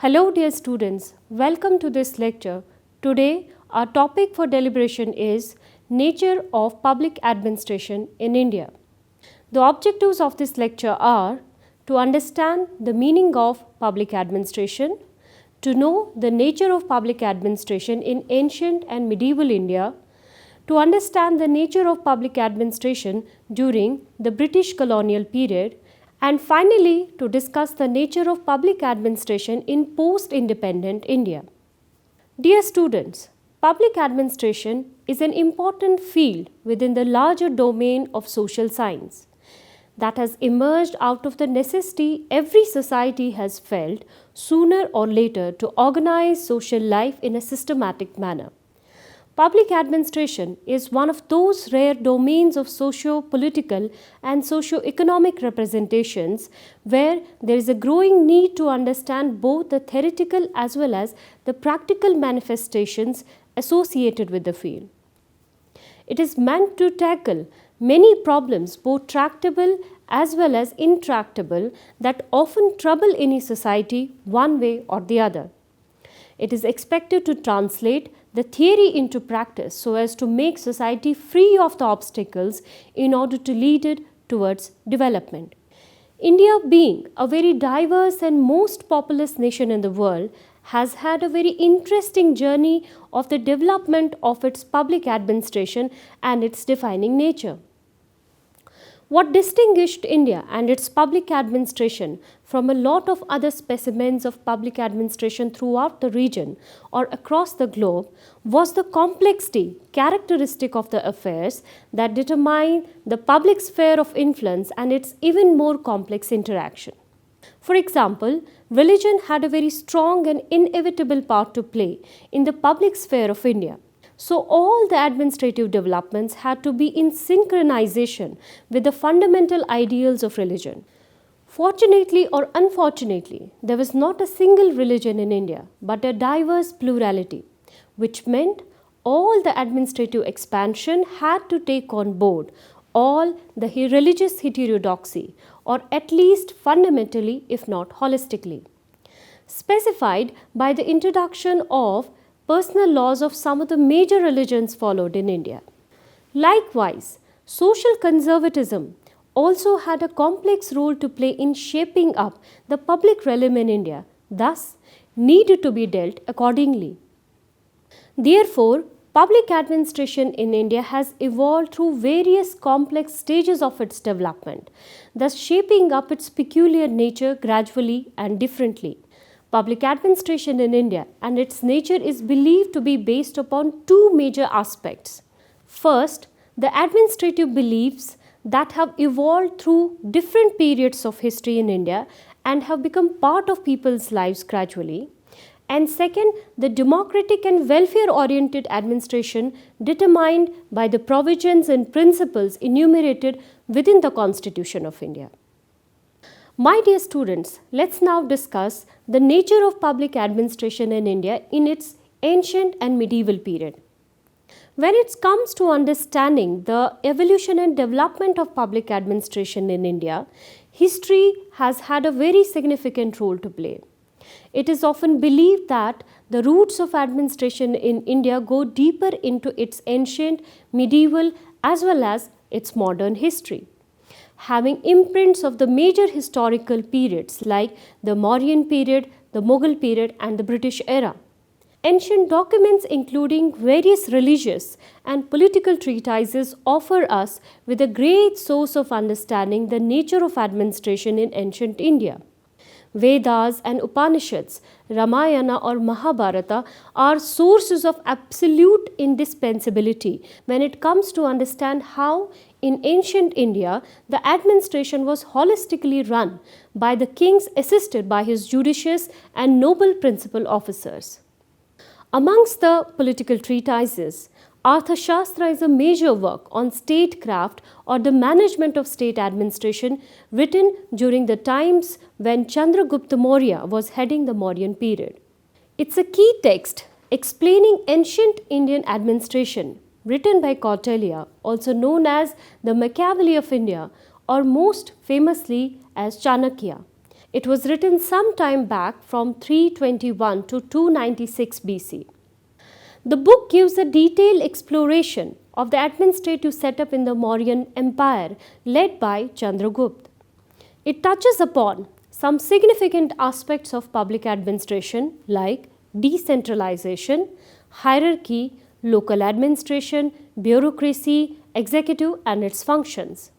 Hello dear students, welcome to this lecture. Today our topic for deliberation is Nature of Public Administration in India. The objectives of this lecture are to understand the meaning of public administration, to know the nature of public administration in ancient and medieval India, to understand the nature of public administration during the British colonial period, and finally to discuss the nature of public administration in post-independent India. Dear students, public administration is an important field within the larger domain of social science that has emerged out of the necessity every society has felt sooner or later to organize social life in a systematic manner. Public administration is one of those rare domains of socio-political and socio-economic representations where there is a growing need to understand both the theoretical as well as the practical manifestations associated with the field. It is meant to tackle many problems, both tractable as well as intractable, that often trouble any society one way or the other. It is expected to translate the theory into practice so as to make society free of the obstacles in order to lead it towards development. India, being a very diverse and most populous nation in the world, has had a very interesting journey of the development of its public administration and its defining nature. What distinguished India and its public administration from a lot of other specimens of public administration throughout the region or across the globe was the complexity characteristic of the affairs that determine the public sphere of influence and its even more complex interaction. For example, religion had a very strong and inevitable part to play in the public sphere of India. So all the administrative developments had to be in synchronization with the fundamental ideals of religion. Fortunately or unfortunately, there was not a single religion in India, but a diverse plurality, which meant all the administrative expansion had to take on board all the religious heterodoxy, or at least fundamentally, if not holistically, specified by the introduction of personal laws of some of the major religions followed in India. Likewise, social conservatism also had a complex role to play in shaping up the public realm in India, thus needed to be dealt accordingly. Therefore, public administration in India has evolved through various complex stages of its development, thus shaping up its peculiar nature gradually and differently. Public administration in India and its nature is believed to be based upon two major aspects. First, the administrative beliefs that have evolved through different periods of history in India and have become part of people's lives gradually. And second, the democratic and welfare-oriented administration determined by the provisions and principles enumerated within the Constitution of India. My dear students, let's now discuss the nature of public administration in India in its ancient and medieval period. When it comes to understanding the evolution and development of public administration in India, history has had a very significant role to play. It is often believed that the roots of administration in India go deeper into its ancient, medieval as well as its modern history, having imprints of the major historical periods like the Mauryan period, the Mughal period and the British era. Ancient documents including various religious and political treatises offer us with a great source of understanding the nature of administration in ancient India. Vedas and Upanishads, Ramayana or Mahabharata are sources of absolute indispensability when it comes to understand how in ancient India the administration was holistically run by the kings assisted by his judicious and noble principal officers. Amongst the political treatises, Arthashastra is a major work on statecraft or the management of state administration written during the times when Chandragupta Maurya was heading the Mauryan period. It's a key text explaining ancient Indian administration written by Kautilya, also known as the Machiavelli of India or most famously as Chanakya. It was written some time back from 321 to 296 BC. The book gives a detailed exploration of the administrative setup in the Mauryan Empire led by Chandragupta. It touches upon some significant aspects of public administration like decentralization, hierarchy, local administration, bureaucracy, executive and its functions.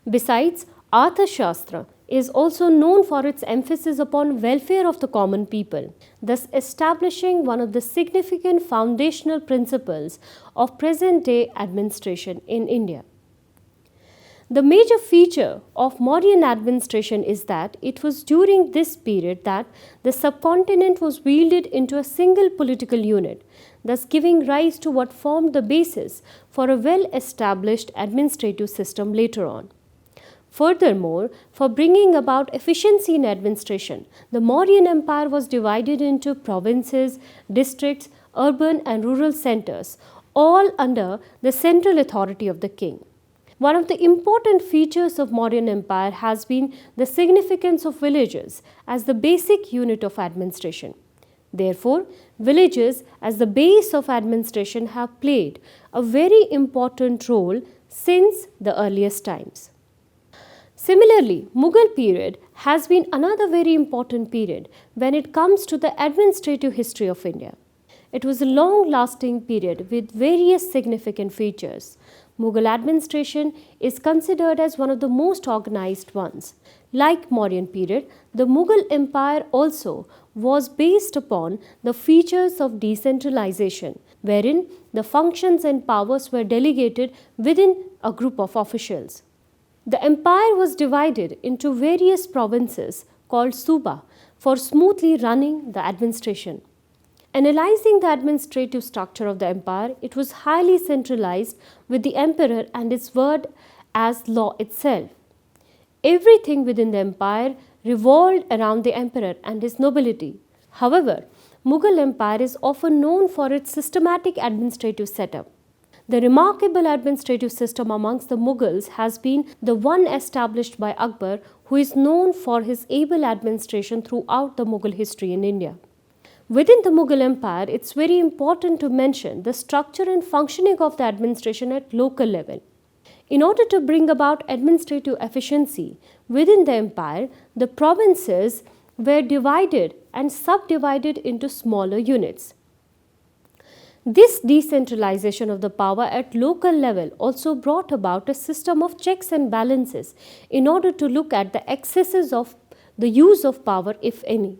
Besides, Arthashastra is also known for its emphasis upon welfare of the common people, thus establishing one of the significant foundational principles of present-day administration in India. The major feature of Mauryan administration is that it was during this period that the subcontinent was wielded into a single political unit, thus giving rise to what formed the basis for a well-established administrative system later on. Furthermore, for bringing about efficiency in administration, the Mauryan Empire was divided into provinces, districts, urban and rural centers, all under the central authority of the king. One of the important features of Mauryan Empire has been the significance of villages as the basic unit of administration. Therefore, villages as the base of administration have played a very important role since the earliest times. Similarly, Mughal period has been another very important period when it comes to the administrative history of India. It was a long-lasting period with various significant features. Mughal administration is considered as one of the most organized ones. Like Mauryan period, the Mughal Empire also was based upon the features of decentralization, wherein the functions and powers were delegated within a group of officials. The empire was divided into various provinces called Suba for smoothly running the administration. Analyzing the administrative structure of the empire, it was highly centralized with the emperor and his word as law itself. Everything within the empire revolved around the emperor and his nobility. However, Mughal Empire is often known for its systematic administrative setup. The remarkable administrative system amongst the Mughals has been the one established by Akbar, who is known for his able administration throughout the Mughal history in India. Within the Mughal Empire, it's very important to mention the structure and functioning of the administration at local level. In order to bring about administrative efficiency within the empire, the provinces were divided and subdivided into smaller units. This decentralization of the power at local level also brought about a system of checks and balances in order to look at the excesses of the use of power, if any.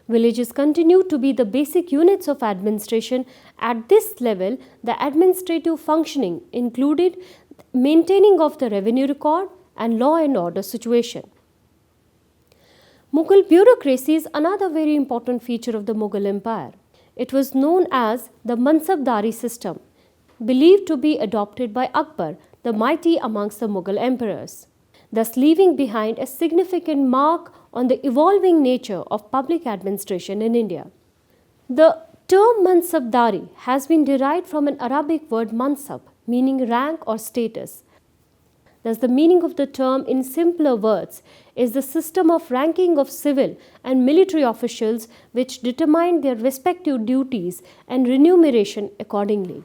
Villages continue to be the basic units of administration. At this level, the administrative functioning included maintaining of the revenue record and law and order situation. Mughal bureaucracy is another very important feature of the Mughal Empire. It was known as the Mansabdari system, believed to be adopted by Akbar, the mighty amongst the Mughal emperors, thus leaving behind a significant mark on the evolving nature of public administration in India. The term Mansabdari has been derived from an Arabic word mansab, meaning rank or status. Thus, the meaning of the term in simpler words is the system of ranking of civil and military officials which determine their respective duties and remuneration accordingly.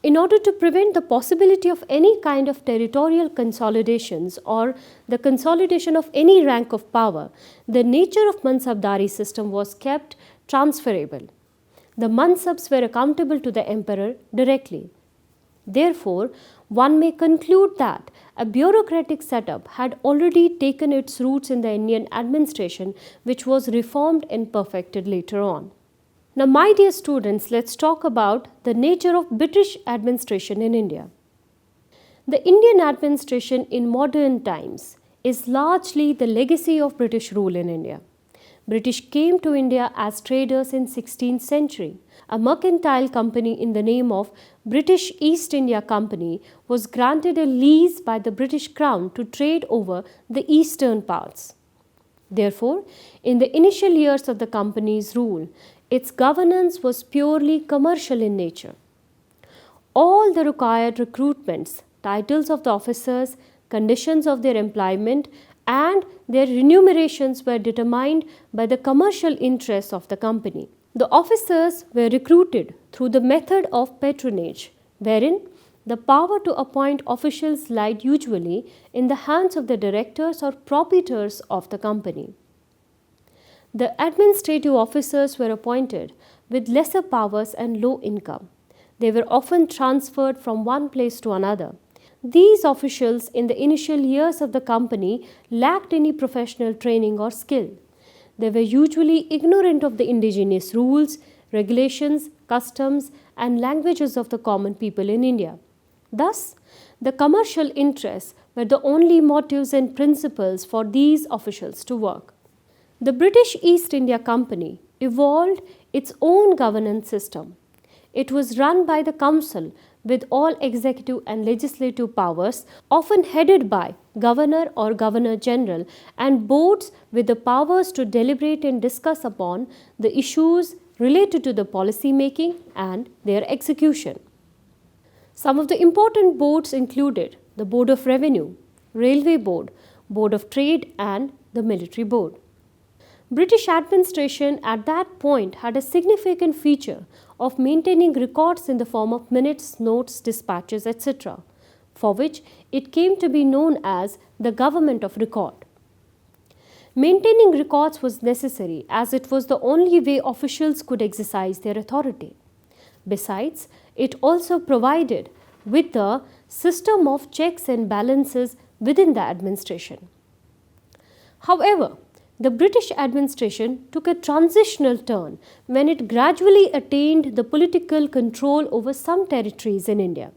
In order to prevent the possibility of any kind of territorial consolidations or the consolidation of any rank of power, the nature of Mansabdari system was kept transferable. The Mansabs were accountable to the emperor directly. Therefore, one may conclude that a bureaucratic setup had already taken its roots in the Indian administration, which was reformed and perfected later on. Now, my dear students, let's talk about the nature of British administration in India. The Indian administration in modern times is largely the legacy of British rule in India. British came to India as traders in 16th century. A mercantile company in the name of British East India Company was granted a lease by the British Crown to trade over the eastern parts. Therefore, in the initial years of the company's rule, its governance was purely commercial in nature. All the required recruitments, titles of the officers, conditions of their employment, and their remunerations were determined by the commercial interests of the company. The officers were recruited through the method of patronage, wherein the power to appoint officials lied usually in the hands of the directors or proprietors of the company. The administrative officers were appointed with lesser powers and low income. They were often transferred from one place to another. These officials in the initial years of the company lacked any professional training or skill. They were usually ignorant of the indigenous rules, regulations, customs, and languages of the common people in India. Thus, the commercial interests were the only motives and principles for these officials to work. The British East India Company evolved its own governance system. It was run by the council with all executive and legislative powers, often headed by governor or governor general, and boards with the powers to deliberate and discuss upon the issues related to the policy making and their execution. Some of the important boards included the Board of Revenue, Railway Board, Board of Trade, and the Military Board. British administration at that point had a significant feature of maintaining records in the form of minutes, notes, dispatches, etc., for which it came to be known as the government of record. Maintaining records was necessary as it was the only way officials could exercise their authority. Besides, it also provided with the system of checks and balances within the administration. However, the British administration took a transitional turn when it gradually attained the political control over some territories in India.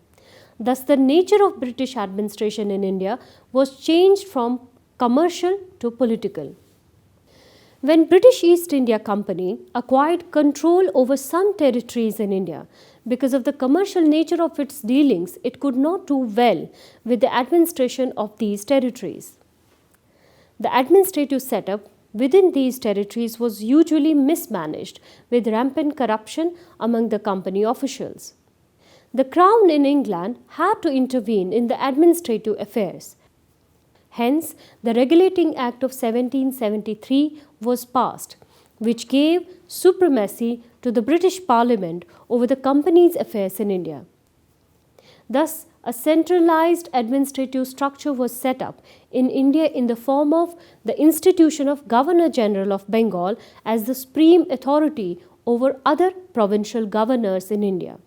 Thus, the nature of British administration in India was changed from commercial to political. When British East India Company acquired control over some territories in India, because of the commercial nature of its dealings, it could not do well with the administration of these territories. The administrative setup within these territories was usually mismanaged with rampant corruption among the company officials. The Crown in England had to intervene in the administrative affairs. Hence, the Regulating Act of 1773 was passed, which gave supremacy to the British Parliament over the company's affairs in India. Thus, a centralized administrative structure was set up in India in the form of the institution of Governor General of Bengal as the supreme authority over other provincial governors in India.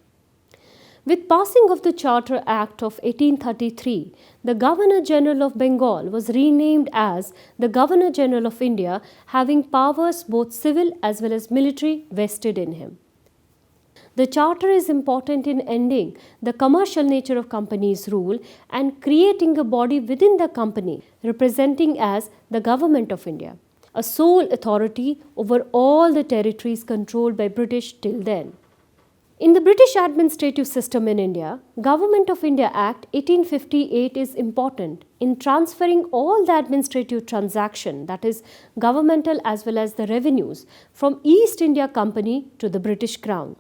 With passing of the Charter Act of 1833, the Governor General of Bengal was renamed as the Governor General of India, having powers both civil as well as military vested in him. The charter is important in ending the commercial nature of company's rule and creating a body within the company representing as the Government of India, a sole authority over all the territories controlled by British till then. In the British administrative system in India, Government of India Act 1858 is important in transferring all the administrative transaction, that is governmental as well as the revenues, from East India Company to the British Crown.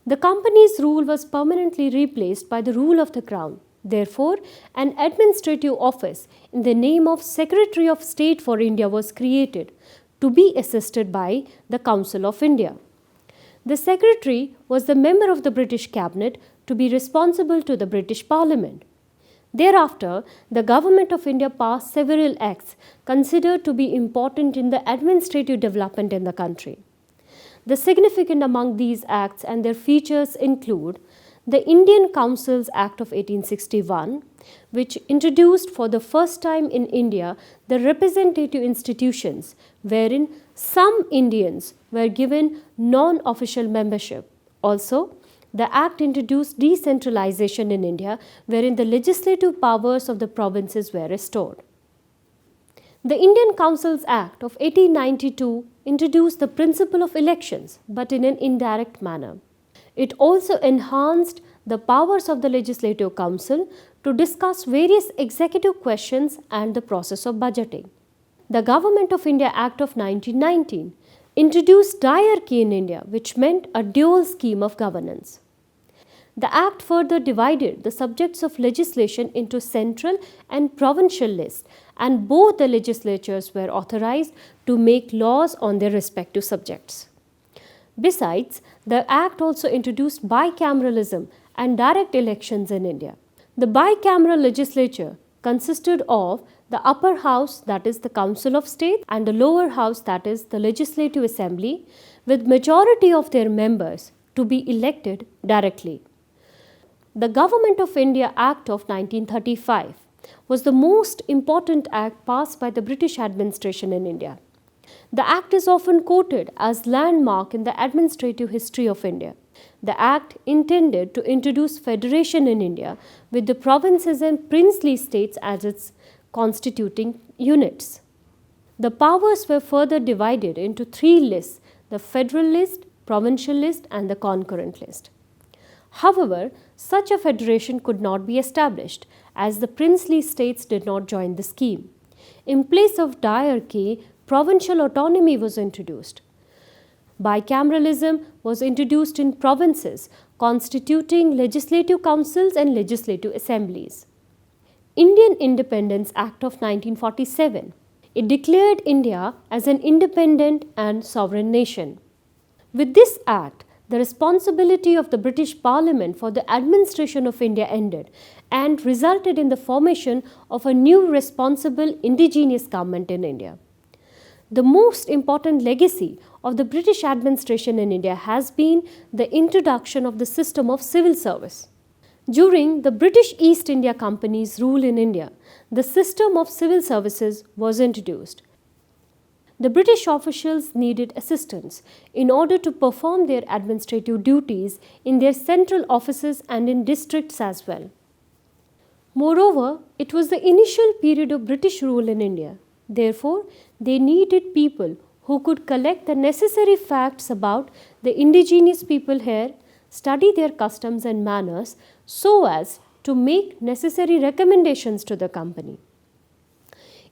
The company's rule was permanently replaced by the rule of the Crown. Therefore, an administrative office in the name of Secretary of State for India was created to be assisted by the Council of India. The Secretary was the member of the British Cabinet to be responsible to the British Parliament. Thereafter, the Government of India passed several acts considered to be important in the administrative development in the country. The significant among these acts and their features include the Indian Councils Act of 1861, which introduced for the first time in India the representative institutions, wherein some Indians were given non-official membership. Also, the Act introduced decentralization in India, wherein the legislative powers of the provinces were restored. The Indian Councils Act of 1892 introduced the principle of elections, but in an indirect manner. It also enhanced the powers of the Legislative Council to discuss various executive questions and the process of budgeting. The Government of India Act of 1919 introduced diarchy in India, which meant a dual scheme of governance. The Act further divided the subjects of legislation into central and provincial lists, and both the legislatures were authorized to make laws on their respective subjects. Besides, the Act also introduced bicameralism and direct elections in India. The bicameral legislature consisted of the upper house, that is the Council of State, and the lower house, that is the Legislative Assembly, with majority of their members to be elected directly. The Government of India Act of 1935 was the most important act passed by the British administration in India. The act is often quoted as landmark in the administrative history of India. The act intended to introduce federation in India with the provinces and princely states as its constituting units. The powers were further divided into three lists: the federal list, provincial list, and the concurrent list. However, such a federation could not be established as the princely states did not join the scheme. In place of diarchy, provincial autonomy was introduced. Bicameralism was introduced in provinces, constituting legislative councils and legislative assemblies. Indian Independence Act of 1947. It declared India as an independent and sovereign nation. With this act, the responsibility of the British Parliament for the administration of India ended and resulted in the formation of a new responsible indigenous government in India. The most important legacy of the British administration in India has been the introduction of the system of civil service. During the British East India Company's rule in India, the system of civil services was introduced. The British officials needed assistance in order to perform their administrative duties in their central offices and in districts as well. Moreover, it was the initial period of British rule in India. Therefore, they needed people who could collect the necessary facts about the indigenous people here, study their customs and manners so as to make necessary recommendations to the company.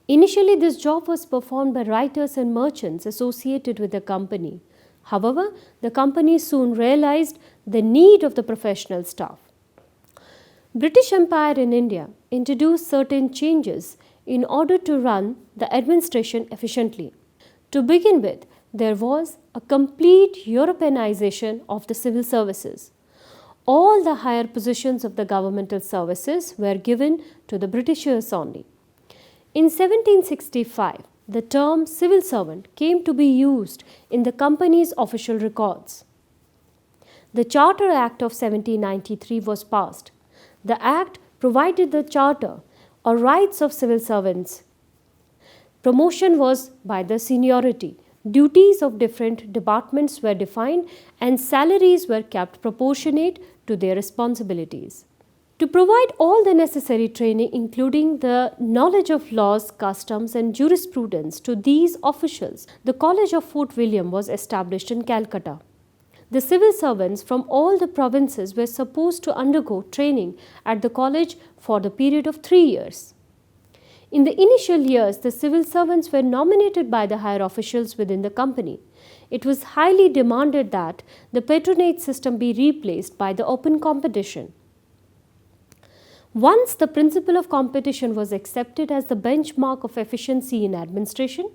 Initially, this job was performed by writers and merchants associated with the company. However, the company soon realized the need of the professional staff. British Empire in India introduced certain changes in order to run the administration efficiently. To begin with, there was a complete Europeanization of the civil services. All the higher positions of the governmental services were given to the Britishers only. In 1765, the term civil servant came to be used in the company's official records. The Charter Act of 1793 was passed. The Act provided the charter or rights of civil servants. Promotion was by the seniority. Duties of different departments were defined and salaries were kept proportionate to their responsibilities. To provide all the necessary training, including the knowledge of laws, customs, and jurisprudence to these officials, the College of Fort William was established in Calcutta. The civil servants from all the provinces were supposed to undergo training at the college for the period of 3 years. In the initial years, the civil servants were nominated by the higher officials within the company. It was highly demanded that the patronage system be replaced by the open competition. Once the principle of competition was accepted as the benchmark of efficiency in administration,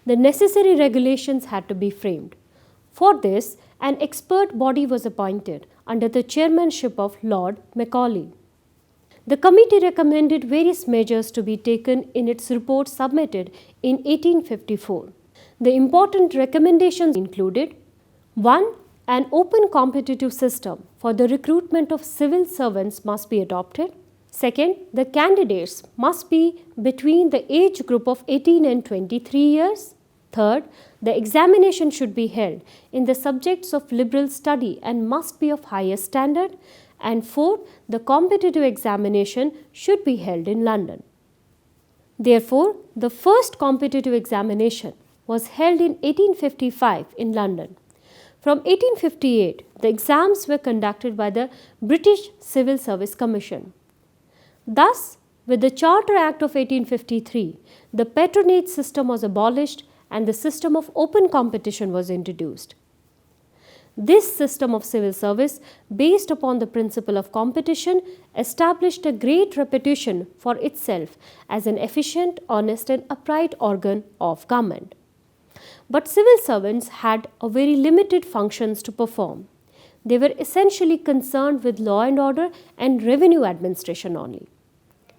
the necessary regulations had to be framed. For this, an expert body was appointed under the chairmanship of Lord Macaulay. The committee recommended various measures to be taken in its report submitted in 1854. The important recommendations included: 1. An open competitive system for the recruitment of civil servants must be adopted. Second, the candidates must be between the age group of 18 and 23 years. Third, the examination should be held in the subjects of liberal study and must be of higher standard. And fourth, the competitive examination should be held in London. Therefore, the first competitive examination was held in 1855 in London. From 1858, the exams were conducted by the British Civil Service Commission. Thus, with the Charter Act of 1853, the patronage system was abolished and the system of open competition was introduced. This system of civil service, based upon the principle of competition, established a great reputation for itself as an efficient, honest, and upright organ of government. But civil servants had a very limited functions to perform. They were essentially concerned with law and order and revenue administration only.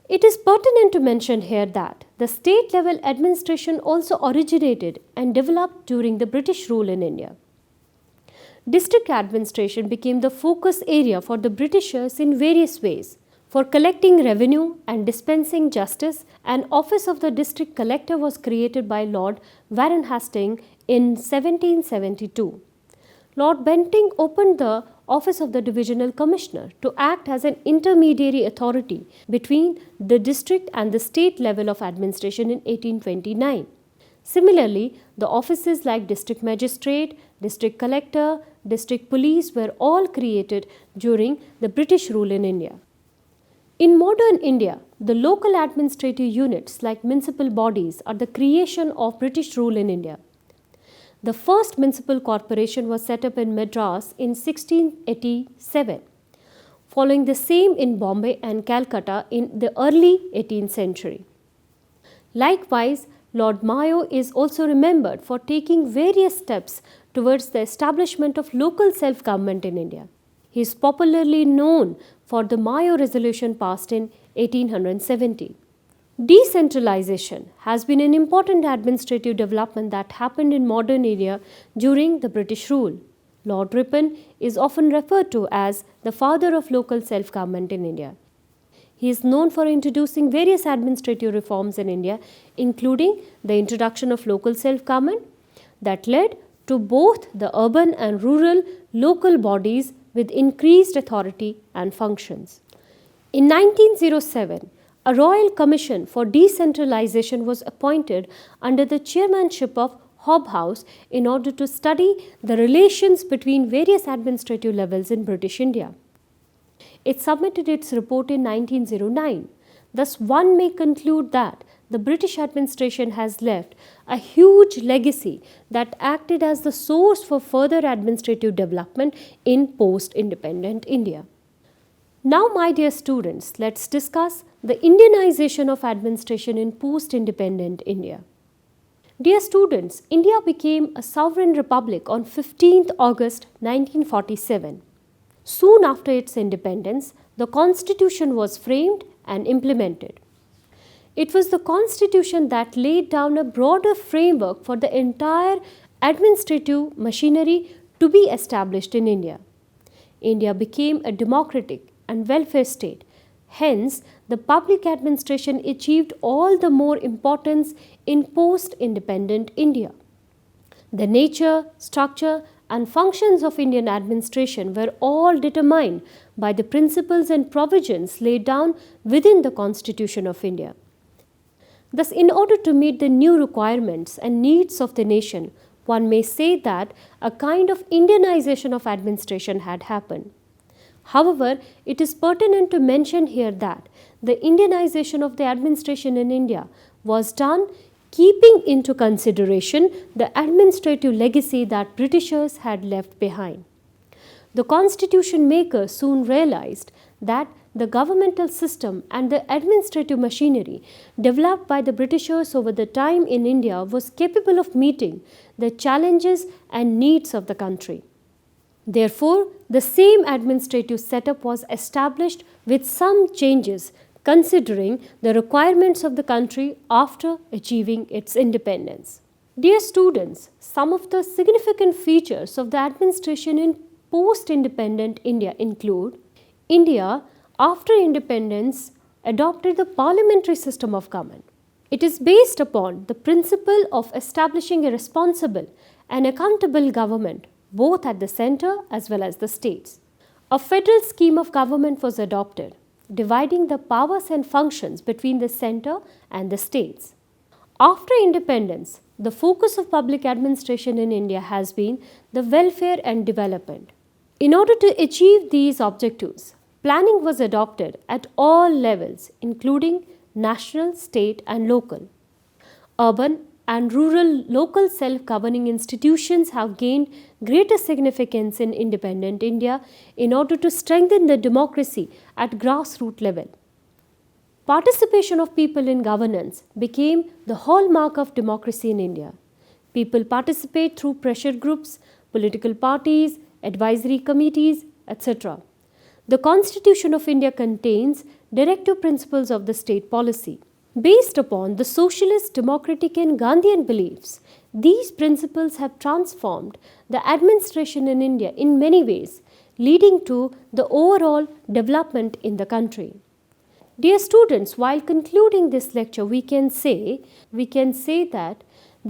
It is pertinent to mention here that the state level administration also originated and developed during the British rule in India. District administration became the focus area for the Britishers in various ways. For collecting revenue and dispensing justice, an office of the district collector was created by Lord Warren Hastings in 1772. Lord Bentinck opened the office of the divisional commissioner to act as an intermediary authority between the district and the state level of administration in 1829. Similarly, the offices like district magistrate, district collector, district police were all created during the British rule in India. In modern India, the local administrative units like municipal bodies are the creation of British rule in India. The first municipal corporation was set up in Madras in 1687, following the same in Bombay and Calcutta in the early 18th century. Likewise, Lord Mayo is also remembered for taking various steps towards the establishment of local self-government in India. He is popularly known for the Mayo Resolution passed in 1870. Decentralization has been an important administrative development that happened in modern India during the British rule. Lord Ripon is often referred to as the father of local self-government in India. He is known for introducing various administrative reforms in India, including the introduction of local self-government that led to both the urban and rural local bodies with increased authority and functions. In 1907, a Royal Commission for Decentralization was appointed under the chairmanship of Hobhouse in order to study the relations between various administrative levels in British India. It submitted its report in 1909. Thus, one may conclude that the British administration has left a huge legacy that acted as the source for further administrative development in post-independent India. Now, my dear students, let's discuss the Indianization of administration in post-independent India. Dear students, India became a sovereign republic on 15th August 1947. Soon after its independence, the constitution was framed and implemented. It was the constitution that laid down a broader framework for the entire administrative machinery to be established in India. India became a democratic and welfare state. Hence, the public administration achieved all the more importance in post-independent India. The nature, structure, and functions of Indian administration were all determined by the principles and provisions laid down within the Constitution of India. Thus, in order to meet the new requirements and needs of the nation, one may say that a kind of Indianization of administration had happened. However, it is pertinent to mention here that the Indianization of the administration in India was done keeping into consideration the administrative legacy that Britishers had left behind. The constitution makers soon realized that the governmental system and the administrative machinery developed by the Britishers over the time in India was capable of meeting the challenges and needs of the country. Therefore, the same administrative setup was established with some changes considering the requirements of the country after achieving its independence. Dear students, some of the significant features of the administration in post-independent India include: India, after independence, adopted the parliamentary system of government. It is based upon the principle of establishing a responsible and accountable government both at the centre as well as the states. A federal scheme of government was adopted, dividing the powers and functions between the centre and the states. After independence, the focus of public administration in India has been the welfare and development. In order to achieve these objectives, planning was adopted at all levels, including national, state, and local. Urban and rural local self-governing institutions have gained greater significance in independent India in order to strengthen the democracy at grassroots level. Participation of people in governance became the hallmark of democracy in India. People participate through pressure groups, political parties, advisory committees, etc. The Constitution of India contains directive principles of the state policy. Based upon the socialist, democratic, and Gandhian beliefs, these principles have transformed the administration in India in many ways, leading to the overall development in the country. Dear students, while concluding this lecture, we can say that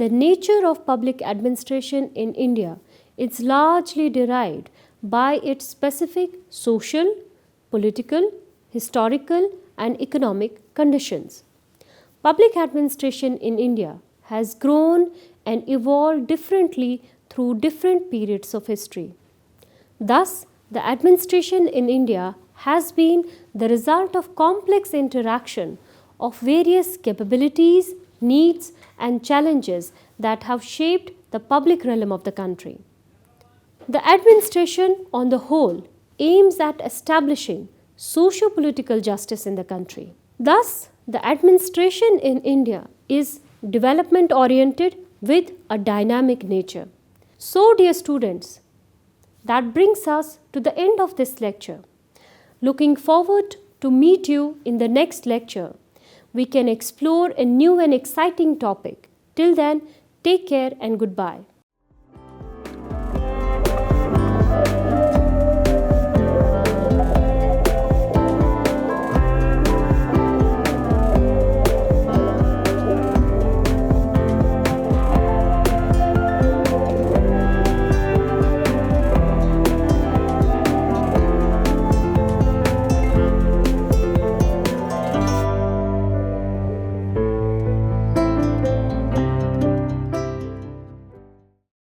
the nature of public administration in India is largely derived by its specific social, political, historical, and economic conditions. Public administration in India has grown and evolved differently through different periods of history. Thus, the administration in India has been the result of complex interaction of various capabilities, needs, and challenges that have shaped the public realm of the country. The administration on the whole aims at establishing socio-political justice in the country. Thus, the administration in India is development oriented with a dynamic nature. So, dear students, that brings us to the end of this lecture. Looking forward to meet you in the next lecture. We can explore a new and exciting topic. Till then, take care and goodbye.